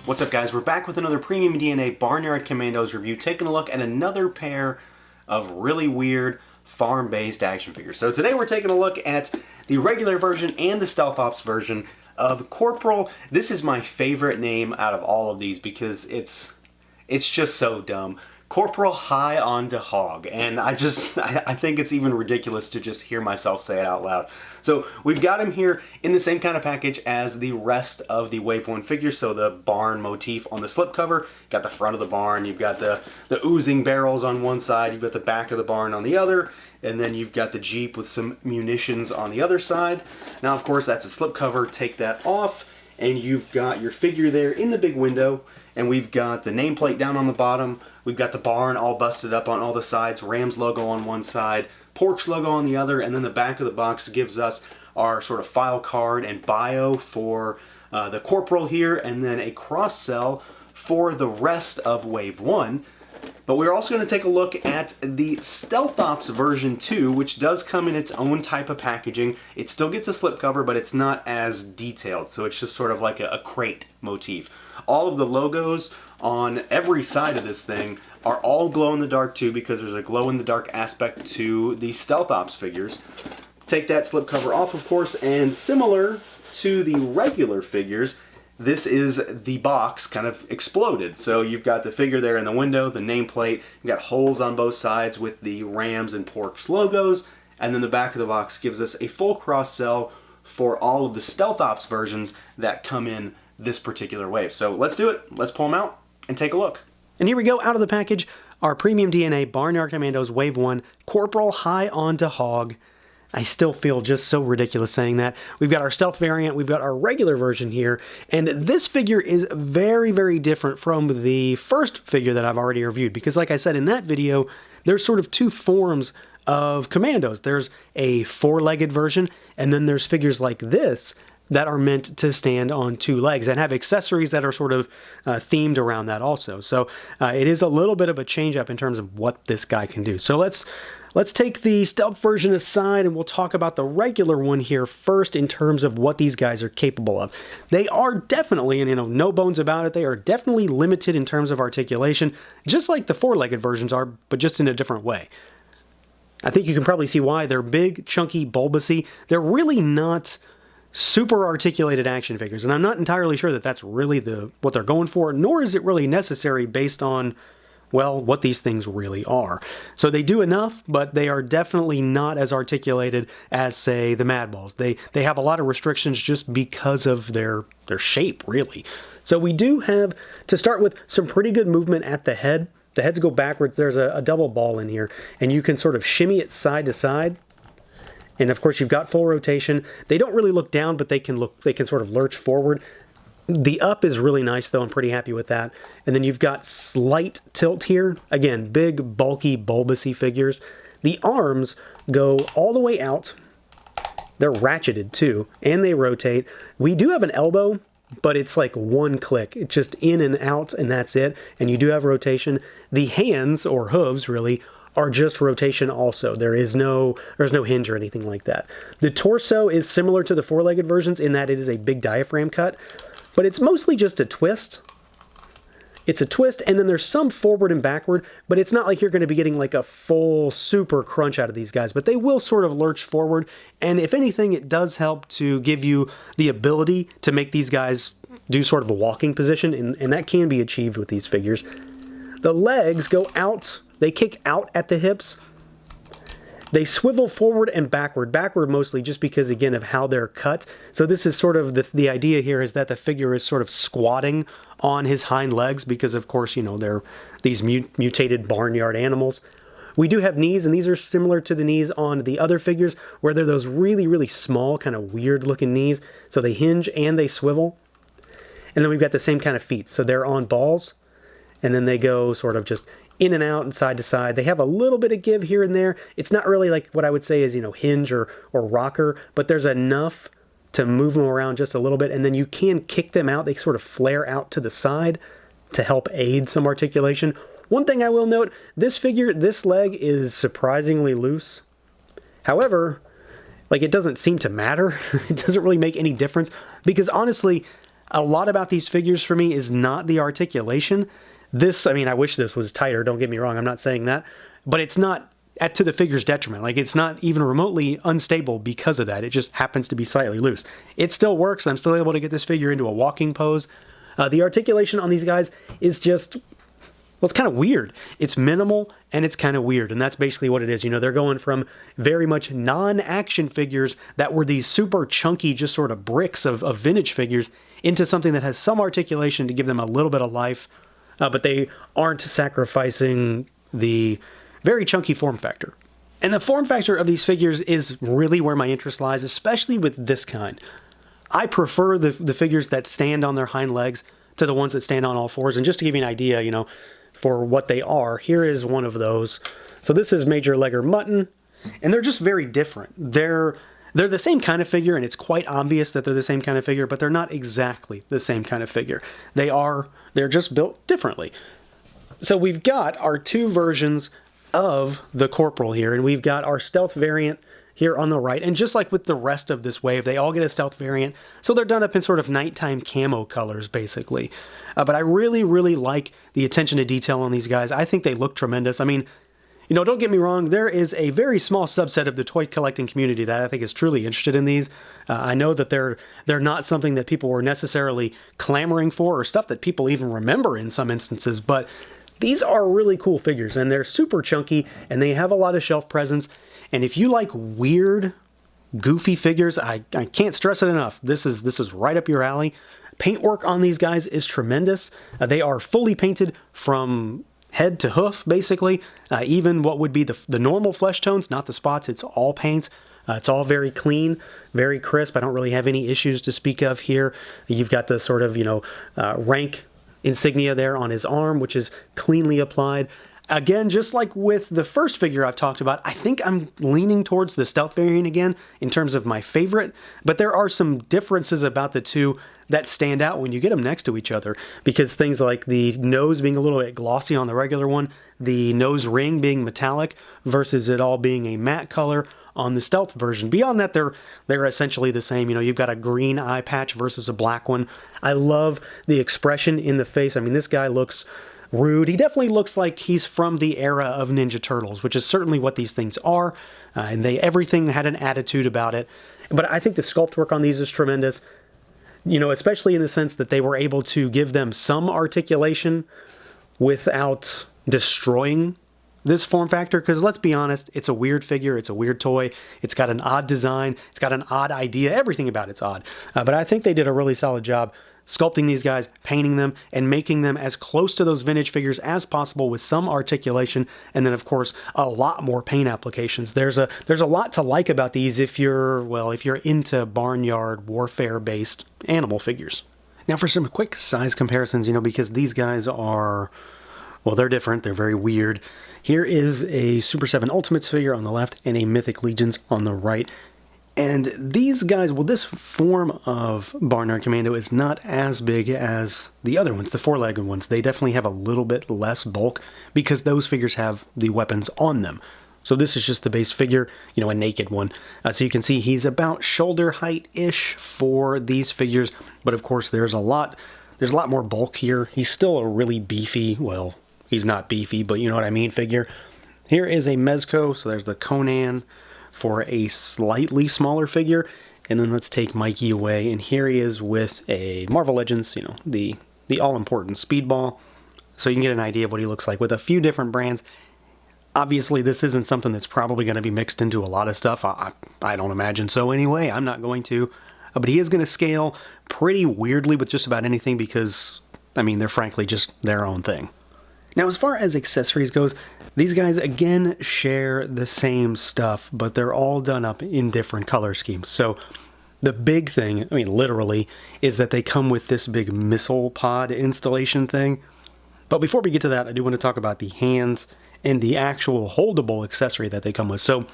What's up, guys? We're back with another Premium DNA Barnyard Commandos review, taking a look at another pair of really weird farm-based action figures. So today we're taking a look at the regular version and the Stealth Ops version of Corporal. This is my favorite name out of all of these because it's just so dumb. Corporal High ONDAHOG, and I think it's even ridiculous to just hear myself say it out loud. So we've got him here in the same kind of package as the rest of the Wave 1 figures, so the barn motif on the slipcover, got the front of the barn, you've got the oozing barrels on one side, you've got the back of the barn on the other, and then you've got the Jeep with some munitions on the other side. Now, of course, that's a slipcover, take that off, and you've got your figure there in the big window, and we've got the nameplate down on the bottom. We've got the barn all busted up on all the sides, Rams logo on one side, Porks logo on the other, and then the back of the box gives us our sort of file card and bio for the Corporal here, and then a cross-sell for the rest of Wave 1. But we're also going to take a look at the Stealth Ops version 2, which does come in its own type of packaging. It still gets a slipcover, but it's not as detailed, so it's just sort of like a crate motif. All of the logos on every side of this thing are all glow-in-the-dark too, because there's a glow-in-the-dark aspect to the Stealth Ops figures. Take that slipcover off, of course, and similar to the regular figures, this is the box kind of exploded. So you've got the figure there in the window, the nameplate, you've got holes on both sides with the Rams and Porks logos, and then the back of the box gives us a full cross-sell for all of the Stealth Ops versions that come in this particular wave. So let's do it. Let's pull them out and take a look. And here we go, out of the package, our Premium DNA Barnyard Commandos Wave 1 Corporal High ONDAHOG. I still feel just so ridiculous saying that. We've got our stealth variant, we've got our regular version here, and this figure is very, very different from the first figure that I've already reviewed, because like I said in that video, there's sort of two forms of commandos. There's a four-legged version, and then there's figures like this that are meant to stand on two legs and have accessories that are sort of themed around that also. So it is a little bit of a change up in terms of what this guy can do. So let's take the stealth version aside and we'll talk about the regular one here first in terms of what these guys are capable of. They are definitely, and no bones about it, they are definitely limited in terms of articulation, just like the four-legged versions are, but just in a different way. I think you can probably see why. They're big, chunky, bulbousy. They're really not super articulated action figures, and I'm not entirely sure that that's really what they're going for, nor is it really necessary based on, well, what these things really are. So they do enough, but they are definitely not as articulated as, say, the Madballs. They have a lot of restrictions just because of their shape, really. So we do have, to start with, some pretty good movement at the head. The heads go backwards. There's a double ball in here, and you can sort of shimmy it side to side. And of course, you've got full rotation. They don't really look down, but they can sort of lurch forward. The up is really nice, though. I'm pretty happy with that. And then you've got slight tilt here. Again, big, bulky, bulbousy figures. The arms go all the way out. They're ratcheted, too, and they rotate. We do have an elbow, but it's like one click. It's just in and out, and that's it. And you do have rotation. The hands, or hooves, really, are just rotation also. There's no hinge or anything like that. The torso is similar to the four-legged versions in that it is a big diaphragm cut, but it's mostly just a twist. It's a twist, and then there's some forward and backward, but it's not like you're going to be getting like a full super crunch out of these guys, but they will sort of lurch forward, and if anything, it does help to give you the ability to make these guys do sort of a walking position, and that can be achieved with these figures. The legs go out. They kick out at the hips. They swivel forward and backward. Backward mostly just because, again, of how they're cut. So this is sort of the idea here is that the figure is sort of squatting on his hind legs because, of course, they're these mutated barnyard animals. We do have knees, and these are similar to the knees on the other figures where they're those really, really small, kind of weird-looking knees. So they hinge and they swivel. And then we've got the same kind of feet. So they're on balls, and then they go sort of just in and out and side to side. They have a little bit of give here and there. It's not really like what I would say is, hinge or rocker, but there's enough to move them around just a little bit, and then you can kick them out. They sort of flare out to the side to help aid some articulation. One thing I will note, this figure, this leg is surprisingly loose. However, it doesn't seem to matter. It doesn't really make any difference because honestly, A lot about these figures for me is not the articulation. This, I mean, I wish this was tighter, don't get me wrong, I'm not saying that, but it's not to the figure's detriment. Like, it's not even remotely unstable because of that. It just happens to be slightly loose. It still works. I'm still able to get this figure into a walking pose. The articulation on these guys is just, well, it's kind of weird. It's minimal and it's kind of weird, and that's basically what it is. You know, they're going from very much non-action figures that were these super chunky, just sort of bricks of vintage figures into something that has some articulation to give them a little bit of life, but they aren't sacrificing the very chunky form factor. And the form factor of these figures is really where my interest lies, especially with this kind. I prefer the figures that stand on their hind legs to the ones that stand on all fours. And just to give you an idea, you know, for what they are, here is one of those. So this is Major Legger Mutton, and they're just very different. They're the same kind of figure, and it's quite obvious that they're the same kind of figure, but they're not exactly the same kind of figure. They're just built differently. So we've got our two versions of the Corporal here, and we've got our stealth variant here on the right, and just like with the rest of this wave, they all get a stealth variant, so they're done up in sort of nighttime camo colors, basically. But I really, really like the attention to detail on these guys. I think they look tremendous. I mean, you know, don't get me wrong, there is a very small subset of the toy collecting community that I think is truly interested in these. I know that they're not something that people were necessarily clamoring for, or stuff that people even remember in some instances, but these are really cool figures, and they're super chunky, and they have a lot of shelf presence. And if you like weird, goofy figures, I can't stress it enough. This is right up your alley. Paintwork on these guys is tremendous. They are fully painted from head to hoof, basically. Even what would be the normal flesh tones, not the spots, it's all paint. It's all very clean, very crisp. I don't really have any issues to speak of here. You've got the sort of, you know, rank insignia there on his arm, which is cleanly applied. Again, just like with the first figure I've talked about, I think I'm leaning towards the stealth variant again in terms of my favorite, but there are some differences about the two that stand out when you get them next to each other, because things like the nose being a little bit glossy on the regular one, the nose ring being metallic versus it all being a matte color on the stealth version. Beyond that, they're essentially the same. You know, you've got a green eye patch versus a black one. I love the expression in the face. I mean, this guy looks rude. He definitely looks like he's from the era of Ninja Turtles, which is certainly what these things are. And everything had an attitude about it. But I think the sculpt work on these is tremendous. You know, especially in the sense that they were able to give them some articulation without destroying this form factor, because let's be honest, it's a weird figure, it's a weird toy, it's got an odd design, it's got an odd idea, everything about it's odd. But I think they did a really solid job sculpting these guys, painting them, and making them as close to those vintage figures as possible with some articulation, and then of course a lot more paint applications. There's a lot to like about these if you're into barnyard warfare based animal figures. Now for some quick size comparisons, you know, because these guys are, well, they're different, they're very weird. Here is a Super 7 Ultimates figure on the left and a Mythic Legions on the right. And these guys, well, this form of Barnyard Commando is not as big as the other ones, the four-legged ones. They definitely have a little bit less bulk because those figures have the weapons on them. So this is just the base figure, you know, a naked one. So you can see he's about shoulder height-ish for these figures, but of course there's a lot more bulk here. He's still a really beefy, well, he's not beefy, but you know what I mean, figure. Here is a Mezco, so there's the Conan for a slightly smaller figure. And then let's take Mikey away, and here he is with a Marvel Legends, you know, the all-important Speedball. So you can get an idea of what he looks like with a few different brands. Obviously, this isn't something that's probably going to be mixed into a lot of stuff. I don't imagine so anyway. I'm not going to. But he is going to scale pretty weirdly with just about anything because, I mean, they're frankly just their own thing. Now, as far as accessories goes, these guys, again, share the same stuff, but they're all done up in different color schemes. So the big thing, I mean, literally, is that they come with this big missile pod installation thing. But before we get to that, I do want to talk about the hands and the actual holdable accessory that they come with. So,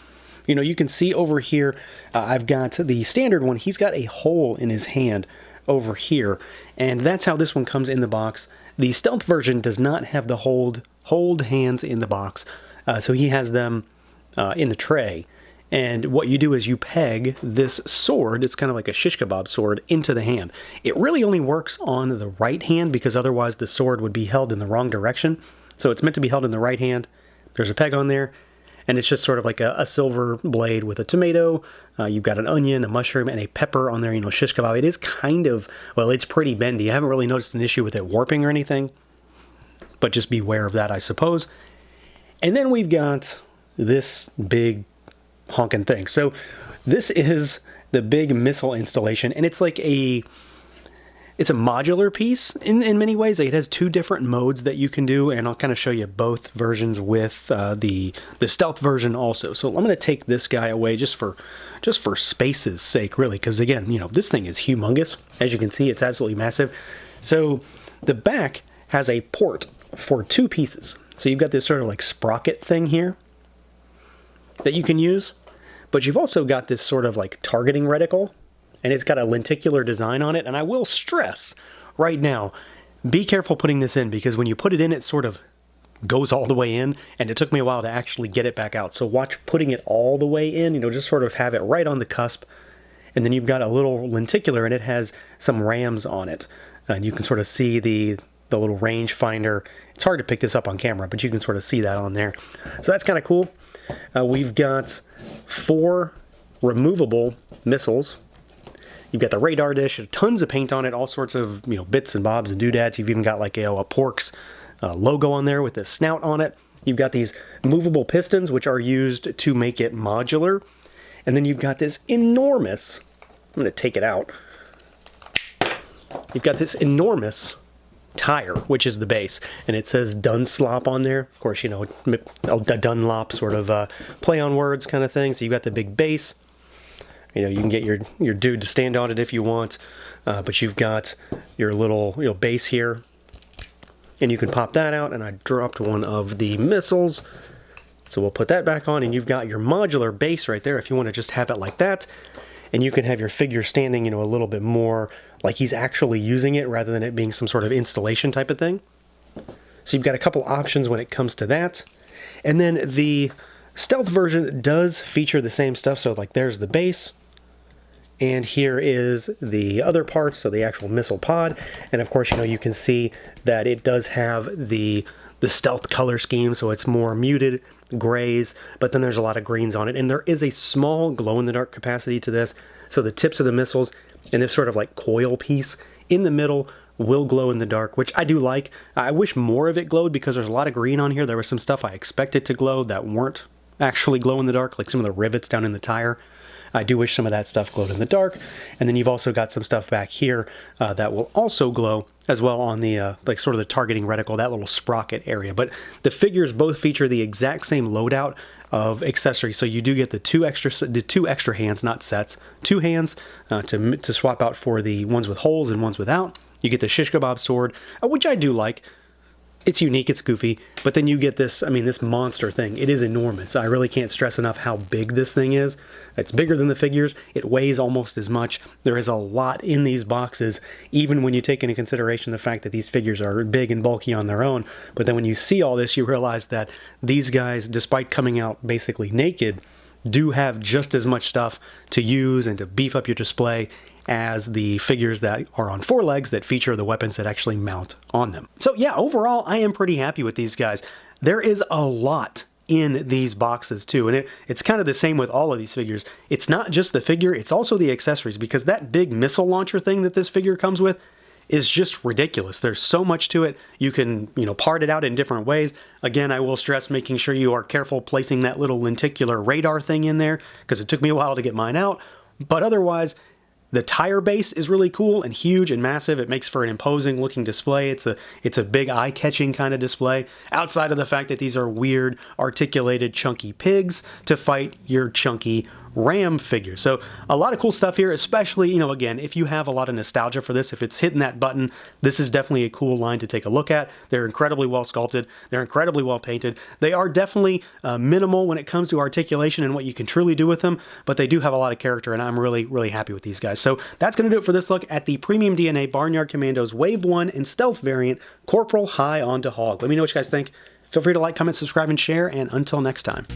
you know, you can see over here, I've got the standard one. He's got a hole in his hand over here, and that's how this one comes in the box. The stealth version does not have the hold hands in the box, so he has them in the tray. And what you do is you peg this sword, it's kind of like a shish kebab sword, into the hand. It really only works on the right hand because otherwise the sword would be held in the wrong direction. So it's meant to be held in the right hand. There's a peg on there, and it's just sort of like a silver blade with a tomato. You've got an onion, a mushroom, and a pepper on there, shish kebab. It is kind of, well, it's pretty bendy. I haven't really noticed an issue with it warping or anything, but just beware of that, I suppose. And then we've got this big honking thing. So this is the big missile installation, and it's like it's a modular piece in many ways. It has two different modes that you can do, and I'll kind of show you both versions with the stealth version also. So I'm going to take this guy away just for space's sake, really, because again, this thing is humongous. As you can see, it's absolutely massive. So the back has a port for two pieces. So you've got this sort of like sprocket thing here that you can use, but you've also got this sort of like targeting reticle, and it's got a lenticular design on it. And I will stress right now, be careful putting this in, because when you put it in, it sort of goes all the way in, and it took me a while to actually get it back out. So watch putting it all the way in, just sort of have it right on the cusp. And then you've got a little lenticular, and it has some rams on it. And you can sort of see the little range finder. It's hard to pick this up on camera, but you can sort of see that on there. So that's kind of cool. We've got 4 removable missiles. You've got the radar dish, tons of paint on it, all sorts of bits and bobs and doodads. You've even got like a Pork's logo on there with a snout on it. You've got these movable pistons, which are used to make it modular. And then you've got this enormous, I'm going to take it out. You've got this enormous tire, which is the base, and it says Dunslop on there. Of course, a Dunlop sort of play on words kind of thing. So you've got the big base. You can get your dude to stand on it if you want, but you've got your little base here, and you can pop that out. And I dropped one of the missiles, so we'll put that back on, and you've got your modular base right there if you want to just have it like that. And you can have your figure standing, a little bit more like he's actually using it rather than it being some sort of installation type of thing. So you've got a couple options when it comes to that. And then the stealth version does feature the same stuff. So like there's the base, and here is the other parts, so the actual missile pod. And of course, you can see that it does have the stealth color scheme, so it's more muted grays, but then there's a lot of greens on it, and there is a small glow-in-the-dark capacity to this. So the tips of the missiles and this sort of like coil piece in the middle will glow in the dark, which I do like. I wish more of it glowed because there's a lot of green on here. There was some stuff I expected to glow that weren't actually glow in the dark, like some of the rivets down in the tire. I do wish some of that stuff glowed in the dark. And then you've also got some stuff back here that will also glow as well on the like sort of the targeting reticle, that little sprocket area. But the figures both feature the exact same loadout of accessories, so you do get the two extra hands, not sets, 2 hands to swap out for the ones with holes and ones without. You get the shish kebab sword, which I do like. It's unique, it's goofy, but then you get this, this monster thing. It is enormous. I really can't stress enough how big this thing is. It's bigger than the figures. It weighs almost as much. There is a lot in these boxes, even when you take into consideration the fact that these figures are big and bulky on their own. But then when you see all this, you realize that these guys, despite coming out basically naked, do have just as much stuff to use and to beef up your display as the figures that are on 4 legs that feature the weapons that actually mount on them. So yeah, overall, I am pretty happy with these guys. There is a lot in these boxes too, and it's kind of the same with all of these figures. It's not just the figure, it's also the accessories, because that big missile launcher thing that this figure comes with is just ridiculous. There's so much to it. You can, part it out in different ways. Again, I will stress making sure you are careful placing that little lenticular radar thing in there, because it took me a while to get mine out. But otherwise, the tire base is really cool and huge and massive. It makes for an imposing looking display. It's a big eye-catching kind of display, outside of the fact that these are weird, articulated, chunky pigs to fight your chunky Ram figure. So a lot of cool stuff here, especially, again, if you have a lot of nostalgia for this, if it's hitting that button, this is definitely a cool line to take a look at. They're incredibly well sculpted. They're incredibly well painted. They are definitely minimal when it comes to articulation and what you can truly do with them, but they do have a lot of character, and I'm really, really happy with these guys. So that's going to do it for this look at the PremiumDNA Barnyard Commandos Wave 1 and Stealth variant, Corporal High ONDAHOG. Let me know what you guys think. Feel free to like, comment, subscribe, and share, and until next time.